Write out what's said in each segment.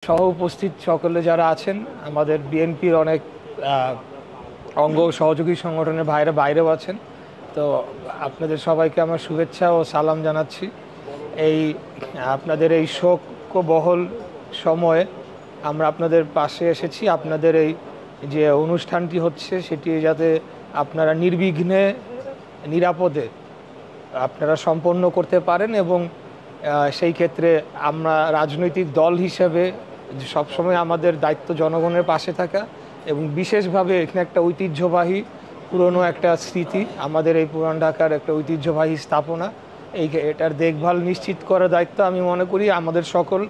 সহ উপস্থিত সকলে যারা আছেন, আমাদের বিএনপির অনেক অঙ্গ সহযোগী সংগঠনের বাইরেও আছেন, তো আপনাদের সবাইকে আমার শুভেচ্ছা ও সালাম জানাচ্ছি। আপনাদের এই শোকবহুল সময়ে আমরা আপনাদের পাশে এসেছি। আপনাদের এই যে অনুষ্ঠানটি হচ্ছে সেটি যাতে আপনারা নির্বিঘ্নে নিরাপদে আপনারা সম্পন্ন করতে পারেন, এবং সেই ক্ষেত্রে আমরা রাজনৈতিক দল হিসেবে সবসময় আমাদের দায়িত্ব জনগণের পাশে থাকা, এবং বিশেষভাবে এখানে একটা ঐতিহ্যবাহী পুরনো একটা স্মৃতি, আমাদের এই পুরান ঢাকার একটা ঐতিহ্যবাহী স্থাপনা, এটার দেখভাল নিশ্চিত করার দায়িত্ব আমি মনে করি আমাদের সকল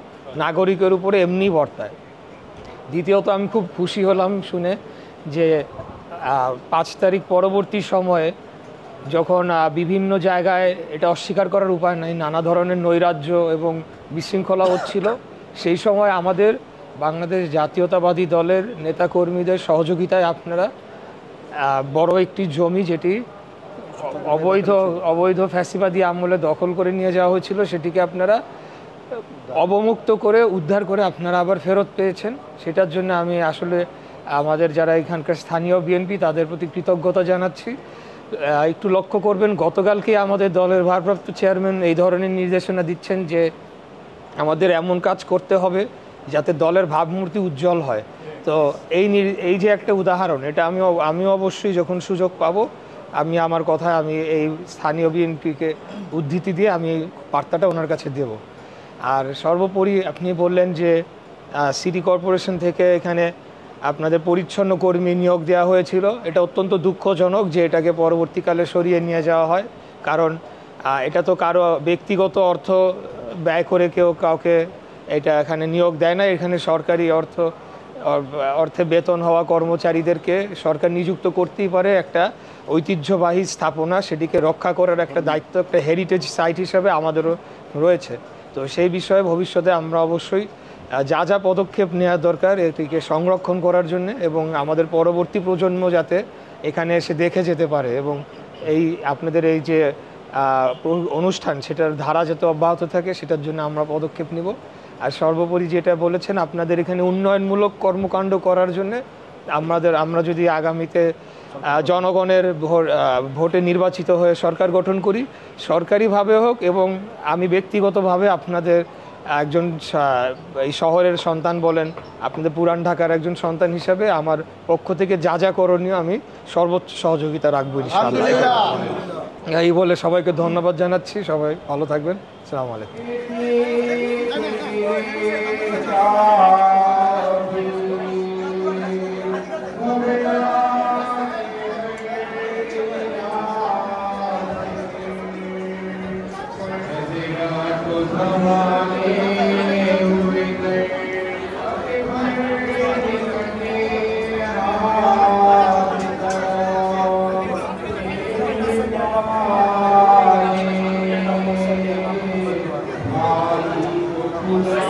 নাগরিকের উপরে এমনি বর্তায়। দ্বিতীয়ত, আমি খুব খুশি হলাম শুনে যে 5 তারিখ পরবর্তী সময়ে যখন বিভিন্ন জায়গায়, এটা অস্বীকার করার উপায় নাই, নানা ধরনের নৈরাজ্য এবং বিশৃঙ্খলা হচ্ছিল, সেই সময় আমাদের বাংলাদেশ জাতীয়তাবাদী দলের নেতাকর্মীদের সহযোগিতায় আপনারা বড় একটি জমি, যেটি অবৈধ ফ্যাসিবাদী আমলে দখল করে নিয়ে যাওয়া হয়েছিল, সেটিকে আপনারা অবমুক্ত করে উদ্ধার করে আপনারা আবার ফেরত পেয়েছেন। সেটার জন্য আমি আসলে আমাদের যারা এখানকার স্থানীয় বিএনপি তাদের প্রতি কৃতজ্ঞতা জানাচ্ছি। একটু লক্ষ্য করবেন, গতকালকে আমাদের দলের ভারপ্রাপ্ত চেয়ারম্যান এই ধরনের নির্দেশনা দিচ্ছেন যে আমাদের এমন কাজ করতে হবে যাতে দলের ভাবমূর্তি উজ্জ্বল হয়। তো এই যে একটা উদাহরণ, এটা আমি অবশ্যই যখন সুযোগ পাবো আমি আমার কথায় আমি এই স্থানীয় বিএনপিকে উদ্ধৃতি দিয়ে আমি বার্তাটা ওনার কাছে দেব। আর সর্বোপরি আপনি বললেন যে সিটি কর্পোরেশন থেকে এখানে আপনাদের পরিচ্ছন্ন কর্মী নিয়োগ দেওয়া হয়েছিল। এটা অত্যন্ত দুঃখজনক যে এটাকে পরবর্তীকালে সরিয়ে নিয়ে যাওয়া হয়, কারণ এটা তো কারো ব্যক্তিগত অর্থ ব্যয় করে কেউ কাউকে এটা এখানে নিয়োগ দেয় না। এখানে সরকারি অর্থে বেতন হওয়া কর্মচারীদেরকে সরকার নিযুক্ত করতেই পারে। একটা ঐতিহ্যবাহী স্থাপনা, সেটিকে রক্ষা করার একটা দায়িত্ব একটা হেরিটেজ সাইট হিসাবে আমাদেরও রয়েছে। তো সেই বিষয়ে ভবিষ্যতে আমরা অবশ্যই যা পদক্ষেপ নেওয়া দরকার এটিকে সংরক্ষণ করার জন্য, এবং আমাদের পরবর্তী প্রজন্ম যাতে এখানে এসে দেখে যেতে পারে, এবং আপনাদের এই যে অনুষ্ঠান সেটার ধারা যাতে অব্যাহত থাকে সেটার জন্য আমরা পদক্ষেপ নিব। আর সর্বোপরি যেটা বলেছেন, আপনাদের এখানে উন্নয়নমূলক কর্মকাণ্ড করার জন্য আমরা যদি আগামীতে জনগণের ভোটে নির্বাচিত হয়ে সরকার গঠন করি, সরকারিভাবে হোক, এবং আমি ব্যক্তিগতভাবে আপনাদের একজন এই শহরের সন্তান বলেন, আপনাদের পুরান ঢাকার একজন সন্তান হিসাবে আমার পক্ষ থেকে যা করণীয় আমি সর্বোচ্চ সহযোগিতা রাখবো ইনশাআল্লাহ। এই বলে সবাইকে ধন্যবাদ জানাচ্ছি। সবাই ভালো থাকবেন। আসসালামু আলাইকুম। Thank you.